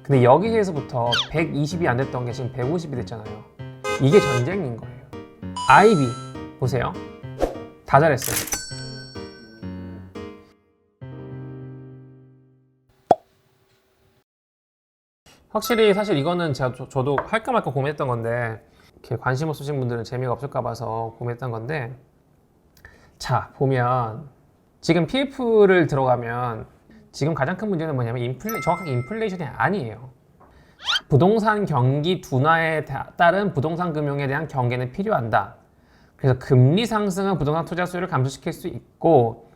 근데 여기에서부터 120이 안 됐던 게 지금 150이 됐잖아요. 이게 전쟁인 거예요. IB 보세요. 다 잘했어요. 확실히 사실 이거는 저도 할까 말까 고민했던 건데 이렇게 관심 없으신 분들은 재미가 없을까 봐서 고민했던 건데, 자 보면 지금 PF를 들어가면 지금 가장 큰 문제는 뭐냐면 정확하게 인플레이션이 아니에요. 부동산 경기 둔화에 따른 부동산 금융에 대한 경계는 필요한다. 그래서 금리 상승은 부동산 투자 수요를 감소시킬 수 있고,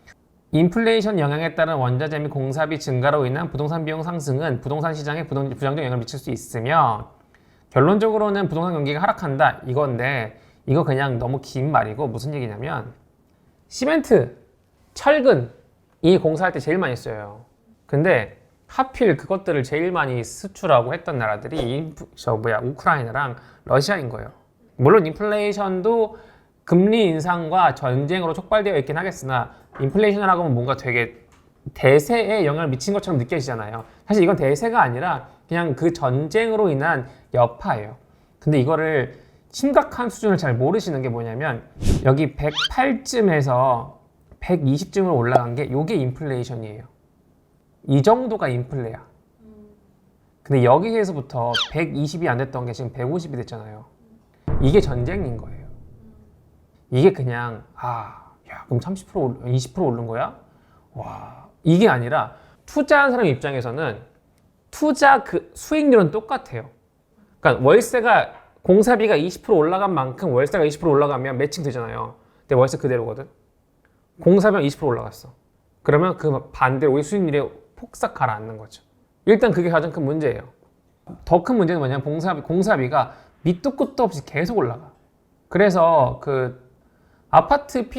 인플레이션 영향에 따른 원자재 및 공사비 증가로 인한 부동산 비용 상승은 부동산 시장에 부정적 영향을 미칠 수 있으며, 결론적으로는 부동산 경기가 하락한다 이건데, 이거 그냥 너무 긴 말이고 무슨 얘기냐면 시멘트, 철근 이 공사할 때 제일 많이 써요. 근데 하필 그것들을 제일 많이 수출하고 했던 나라들이 우크라이나랑 러시아인 거예요. 물론 인플레이션도 금리 인상과 전쟁으로 촉발되어 있긴 하겠으나, 인플레이션이라고 하면 뭔가 되게 대세에 영향을 미친 것처럼 느껴지잖아요. 사실 이건 대세가 아니라 그냥 그 전쟁으로 인한 여파예요. 근데 이거를 심각한 수준을 잘 모르시는 게 뭐냐면, 여기 108쯤에서 120쯤으로 올라간 게 요게 인플레이션이에요. 이 정도가 인플레야. 근데 여기에서부터 120이 안 됐던 게 지금 150이 됐잖아요. 이게 전쟁인 거예요. 이게 그냥 그럼 30% 20% 오른 거야? 와, 이게 아니라 투자한 사람 입장에서는 투자 그 수익률은 똑같아요. 그러니까 월세가 공사비가 20% 올라간 만큼 월세가 20% 올라가면 매칭 되잖아요. 근데 월세 그대로거든. 공사비가 20% 올라갔어. 그러면 그 반대로 우리 수익률이 폭삭 가라앉는 거죠. 일단 그게 가장 큰 문제예요. 더 큰 문제는 뭐냐면 공사비가 밑도 끝도 없이 계속 올라가. 그래서 그 아파트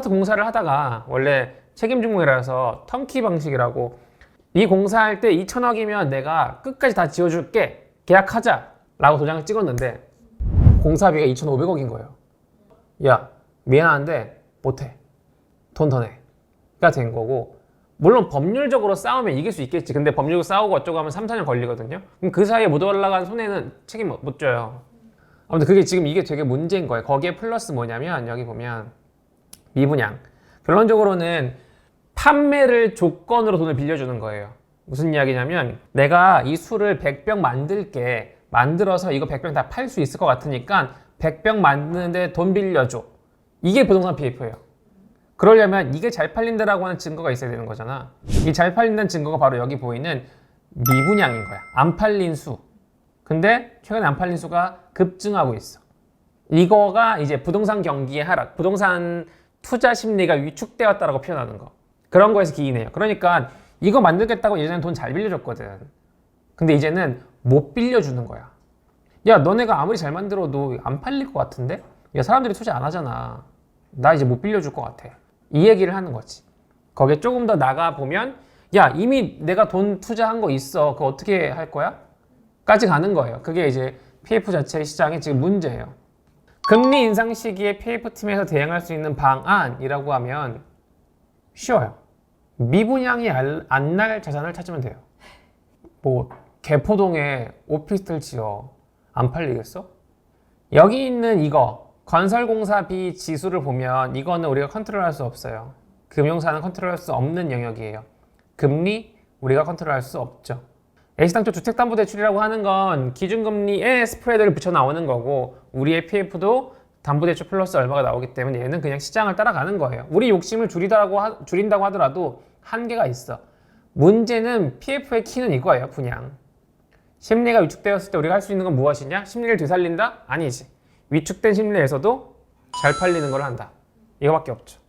공사를 하다가, 원래 책임중공이라서 턴키 방식이라고, 이 공사할 때 2천억이면 내가 끝까지 다 지어줄게, 계약하자 라고 도장을 찍었는데 공사비가 2,500억인 거예요. 야, 미안한데 못해, 돈 더 내가 된 거고, 물론 법률적으로 싸우면 이길 수 있겠지. 근데 법률적으로 싸우고 어쩌고 하면 3, 4년 걸리거든요. 그럼 그 사이에 못 올라간 손해는 책임 못 져요. 아무튼 그게 지금 이게 되게 문제인 거예요. 거기에 플러스 뭐냐면, 여기 보면 미분양. 결론적으로는 판매를 조건으로 돈을 빌려주는 거예요. 무슨 이야기냐면, 내가 이 술을 100병 만들게, 만들어서 이거 100병 다 팔 수 있을 것 같으니까 100병 만드는데 돈 빌려줘. 이게 부동산 PF예요. 그러려면 이게 잘 팔린다라고 하는 증거가 있어야 되는 거잖아. 이 잘 팔린다는 증거가 바로 여기 보이는 미분양인 거야. 안 팔린 수. 근데 최근에 안 팔린 수가 급증하고 있어. 이거가 이제 부동산 경기의 하락, 부동산 투자 심리가 위축되었다라고 표현하는 거. 그런 거에서 기인해요. 그러니까 이거 만들겠다고 예전에 돈 잘 빌려줬거든. 근데 이제는 못 빌려주는 거야. 야, 너네가 아무리 잘 만들어도 안 팔릴 것 같은데? 야, 사람들이 투자 안 하잖아. 나 이제 못 빌려줄 것 같아. 이 얘기를 하는 거지. 거기에 조금 더 나가보면, 야, 이미 내가 돈 투자한 거 있어. 그거 어떻게 할 거야? 까지 가는 거예요. 그게 이제 PF 자체의 시장의 지금 문제예요. 금리 인상 시기에 PF팀에서 대응할 수 있는 방안이라고 하면 쉬워요. 미분양이 안 날 자산을 찾으면 돼요. 뭐 개포동에 오피스텔 지어, 안 팔리겠어? 여기 있는 이거 건설공사비 지수를 보면 이거는 우리가 컨트롤할 수 없어요. 금융사는 컨트롤할 수 없는 영역이에요. 금리 우리가 컨트롤할 수 없죠. 애시당초 주택담보대출이라고 하는 건 기준금리에 스프레드를 붙여 나오는 거고, 우리의 PF도 담보대출 플러스 얼마가 나오기 때문에 얘는 그냥 시장을 따라가는 거예요. 우리 욕심을 줄인다고 하더라도 한계가 있어. 문제는 PF의 키는 이거예요. 분양. 심리가 위축되었을 때 우리가 할 수 있는 건 무엇이냐? 심리를 되살린다? 아니지. 위축된 심리에서도 잘 팔리는 걸 한다. 이거밖에 없죠.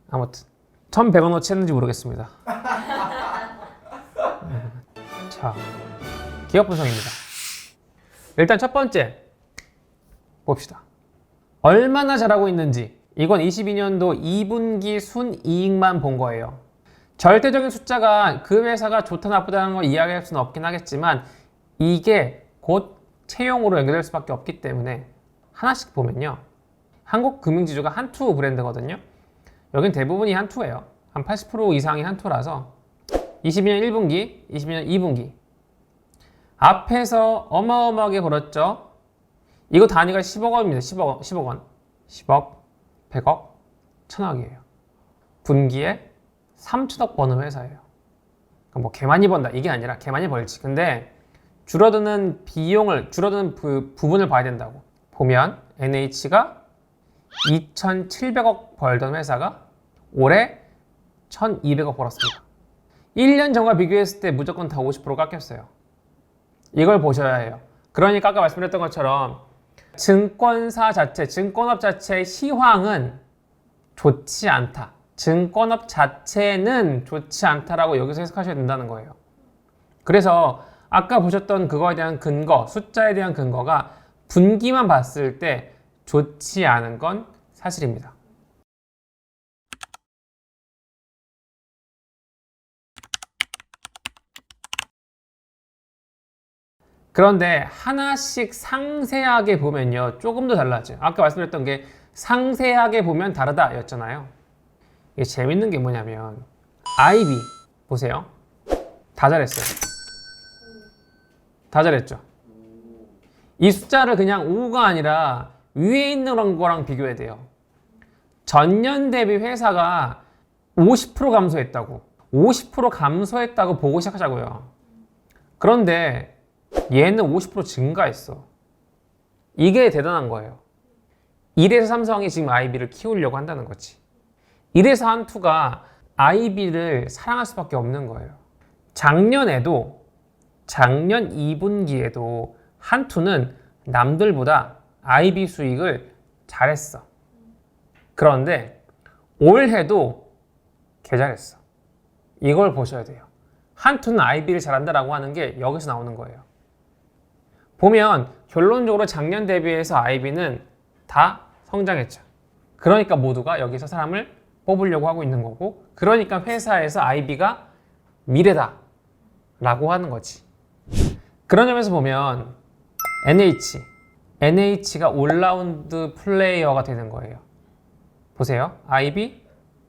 아무튼 1,100원어치 했는지 모르겠습니다. 자, 기업 분석입니다. 일단 첫 번째 봅시다. 얼마나 잘하고 있는지. 이건 22년도 2분기 순이익만 본 거예요. 절대적인 숫자가 그 회사가 좋다 나쁘다는 걸 이야기할 수는 없긴 하겠지만, 이게 곧 채용으로 연결될 수밖에 없기 때문에 하나씩 보면요, 한국 금융지주가 한투 브랜드거든요. 여긴 대부분이 한투예요. 한 80% 이상이 한투라서 22년 1분기, 22년 2분기 앞에서 어마어마하게 벌었죠. 이거 단위가 10억 원입니다. 10억 원. 10억 원. 10억, 100억, 1000억이에요. 분기에 3천억 버는 회사예요. 뭐 개 많이 번다 이게 아니라 개 많이 벌지. 근데 줄어드는 그 부분을 봐야 된다고. 보면 NH가 2,700억 벌던 회사가 올해 1,200억 벌었습니다. 1년 전과 비교했을 때 무조건 다 50% 깎였어요. 이걸 보셔야 해요. 그러니까 아까 말씀드렸던 것처럼 증권사 자체, 증권업 자체의 시황은 좋지 않다. 증권업 자체는 좋지 않다라고 여기서 해석하셔야 된다는 거예요. 그래서 아까 보셨던 그거에 대한 근거, 숫자에 대한 근거가 분기만 봤을 때 좋지 않은 건 사실입니다. 그런데 하나씩 상세하게 보면요, 조금 더 달라져요. 아까 말씀드렸던 게 상세하게 보면 다르다 였잖아요. 이게 재밌는 게 뭐냐면 IB 보세요. 다 잘했어요. 다 잘했죠. 이 숫자를 그냥 5가 아니라 위에 있는 거랑 비교해야 돼요. 전년 대비 회사가 50% 감소했다고. 50% 감소했다고 보고 시작하자고요. 그런데 얘는 50% 증가했어. 이게 대단한 거예요. 이래서 삼성이 지금 IB를 키우려고 한다는 거지. 이래서 한투가 IB를 사랑할 수밖에 없는 거예요. 작년 2분기에도 한투는 남들보다 IB 수익을 잘했어. 그런데 올해도 개 잘했어. 이걸 보셔야 돼요. 한투는 IB를 잘한다라고 하는 게 여기서 나오는 거예요. 보면 결론적으로 작년 대비해서 IB는 다 성장했죠. 그러니까 모두가 여기서 사람을 뽑으려고 하고 있는 거고, 그러니까 회사에서 IB가 미래다 라고 하는 거지. 그런 점에서 보면 NH가 올라운드 플레이어가 되는 거예요. 보세요. IB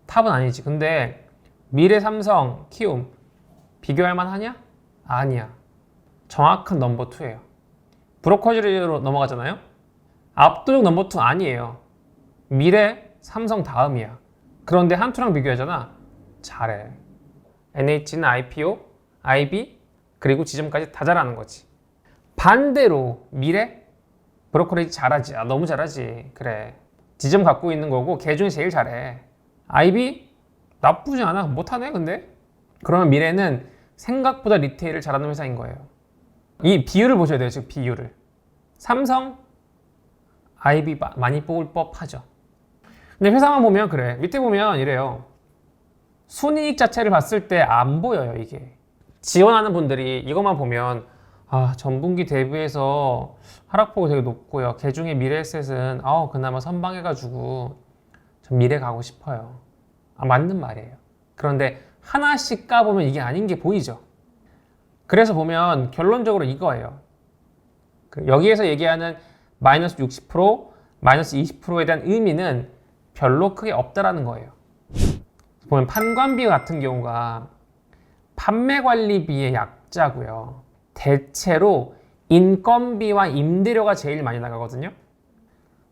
탑은 아니지. 근데 미래 삼성, 키움 비교할 만하냐? 아니야. 정확한 넘버 2예요. 브로커리로 넘어가잖아요. 압도적 넘버 2 아니에요. 미래 삼성 다음이야. 그런데 한투랑 비교하잖아. 잘해. NH는 IPO, IB, 그리고 지점까지 다 잘하는 거지. 반대로 미래? 브로커리지 잘하지. 너무 잘하지. 그래. 지점 갖고 있는 거고 걔 중에 제일 잘해. IB? 나쁘지 않아. 못하네 근데? 그러면 미래는 생각보다 리테일을 잘하는 회사인 거예요. 이 비율을 보셔야 돼요. 지금 비율을. 삼성, IB 많이 뽑을 법하죠. 근데 회사만 보면 그래. 밑에 보면 이래요. 순이익 자체를 봤을 때 안 보여요. 이게. 지원하는 분들이 이것만 보면 전분기 대비해서 하락폭이 되게 높고요. 걔 중에 미래에셋은 그나마 선방해가지고 전 미래 가고 싶어요. 맞는 말이에요. 그런데 하나씩 까보면 이게 아닌 게 보이죠. 그래서 보면 결론적으로 이거예요. 여기에서 얘기하는 마이너스 60%, 마이너스 20%에 대한 의미는 별로 크게 없다라는 거예요. 보면 판관비 같은 경우가 판매관리비의 약자고요. 대체로 인건비와 임대료가 제일 많이 나가거든요.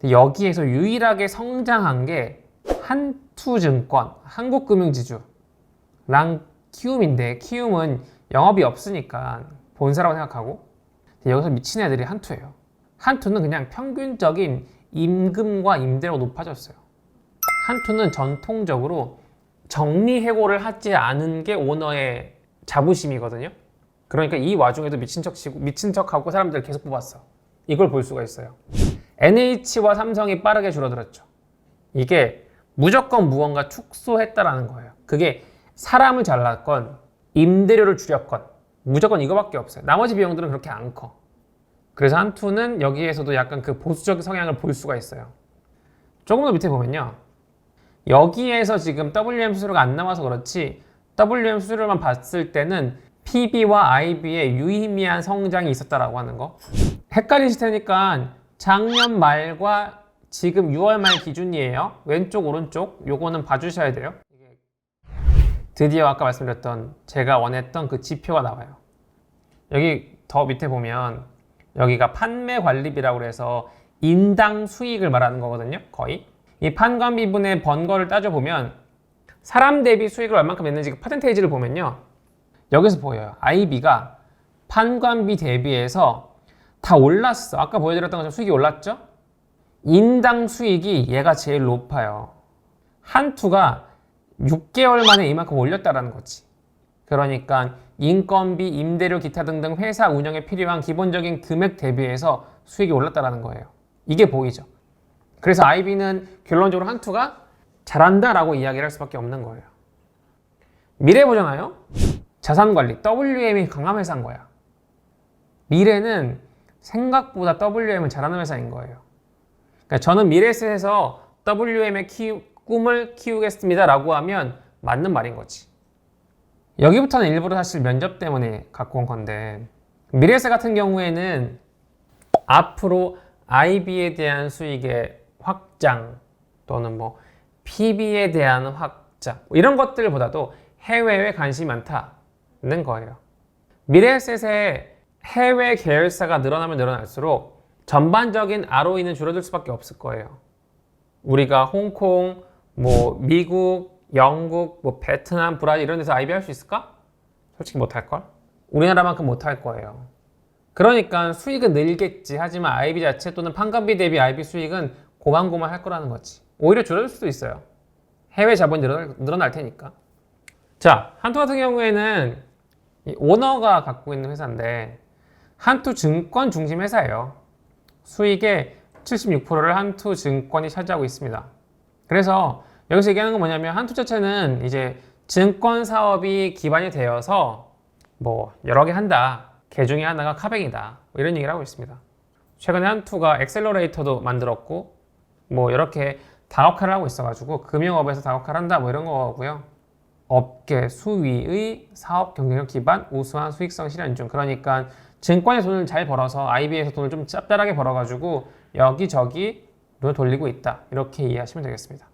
여기에서 유일하게 성장한 게 한투증권, 한국금융지주랑 키움인데, 키움은 영업이 없으니까 본사라고 생각하고, 여기서 미친 애들이 한투예요. 한투는 그냥 평균적인 임금과 임대료가 높아졌어요. 한투는 전통적으로 정리해고를 하지 않은 게 오너의 자부심이거든요. 그러니까 이 와중에도 미친 척하고 사람들을 계속 뽑았어. 이걸 볼 수가 있어요. NH와 삼성이 빠르게 줄어들었죠. 이게 무조건 무언가 축소했다라는 거예요. 그게 사람을 잘랐건 임대료를 줄였건 무조건 이거밖에 없어요. 나머지 비용들은 그렇게 안 커. 그래서 한투는 여기에서도 약간 그 보수적인 성향을 볼 수가 있어요. 조금 더 밑에 보면요. 여기에서 지금 WM 수수료가 안 나와서 그렇지 WM 수수료만 봤을 때는 PB와 IB의 유의미한 성장이 있었다라고 하는 거. 헷갈리실 테니까 작년 말과 지금 6월 말 기준이에요. 왼쪽 오른쪽 요거는 봐주셔야 돼요. 드디어 아까 말씀드렸던 제가 원했던 그 지표가 나와요. 여기 더 밑에 보면 여기가 판매관리비라고 해서 인당 수익을 말하는 거거든요. 거의 이 판관비분의 번거를 따져보면 사람 대비 수익을 얼만큼 냈는지 그 퍼센테이지를 보면요, 여기서 보여요. IB가 판관비 대비해서 다 올랐어. 아까 보여드렸던 것처럼 수익이 올랐죠? 인당 수익이 얘가 제일 높아요. 한투가 6개월 만에 이만큼 올렸다라는 거지. 그러니까 인건비, 임대료, 기타 등등 회사 운영에 필요한 기본적인 금액 대비해서 수익이 올랐다라는 거예요. 이게 보이죠? 그래서 IB는 결론적으로 한투가 잘한다라고 이야기를 할 수밖에 없는 거예요. 미래 보잖아요. 자산관리, WM이 강한 회사인 거야. 미래는 생각보다 WM을 잘하는 회사인 거예요. 그러니까 저는 미래에셋에서 WM의 꿈을 키우겠습니다 라고 하면 맞는 말인 거지. 여기부터는 일부러 사실 면접 때문에 갖고 온 건데, 미래에셋 같은 경우에는 앞으로 IB에 대한 수익의 확장 또는 뭐 PB에 대한 확장 이런 것들보다도 해외에 관심이 많다는 거예요. 미래에셋의 해외 계열사가 늘어나면 늘어날수록 전반적인 ROE는 줄어들 수밖에 없을 거예요. 우리가 홍콩, 뭐 미국, 영국, 뭐 베트남, 브라질 이런 데서 IB 할 수 있을까? 솔직히 못할걸? 우리나라만큼 못할 거예요. 그러니까 수익은 늘겠지. 하지만 IB 자체 또는 판관비 대비 IB 수익은 고만고만할 거라는 거지. 오히려 줄어들 수도 있어요. 해외 자본이 늘어날 테니까. 자, 한투 같은 경우에는 이 오너가 갖고 있는 회사인데 한투증권 중심 회사예요. 수익의 76%를 한투증권이 차지하고 있습니다. 그래서 여기서 얘기하는 건 뭐냐면 한투 자체는 이제 증권 사업이 기반이 되어서 뭐 여러 개 한다. 그 중에 하나가 카뱅이다. 뭐 이런 얘기를 하고 있습니다. 최근에 한투가 엑셀러레이터도 만들었고 뭐 이렇게 다각화를 하고 있어가지고 금융업에서 다각화를 한다 뭐 이런 거고요. 업계 수위의 사업 경쟁력 기반 우수한 수익성 실현 중. 그러니까 증권에 돈을 잘 벌어서 IB에서 돈을 좀 짭짤하게 벌어가지고 여기저기 돈을 돌리고 있다. 이렇게 이해하시면 되겠습니다.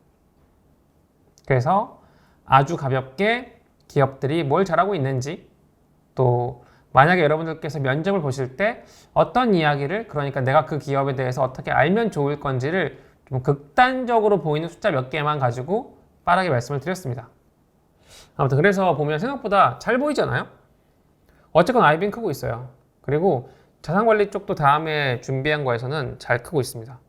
그래서 아주 가볍게 기업들이 뭘 잘하고 있는지, 또 만약에 여러분들께서 면접을 보실 때 어떤 이야기를, 그러니까 내가 그 기업에 대해서 어떻게 알면 좋을 건지를 좀 극단적으로 보이는 숫자 몇 개만 가지고 빠르게 말씀을 드렸습니다. 아무튼 그래서 보면 생각보다 잘 보이잖아요. 어쨌건 IB는 크고 있어요. 그리고 자산관리 쪽도 다음에 준비한 거에서는 잘 크고 있습니다.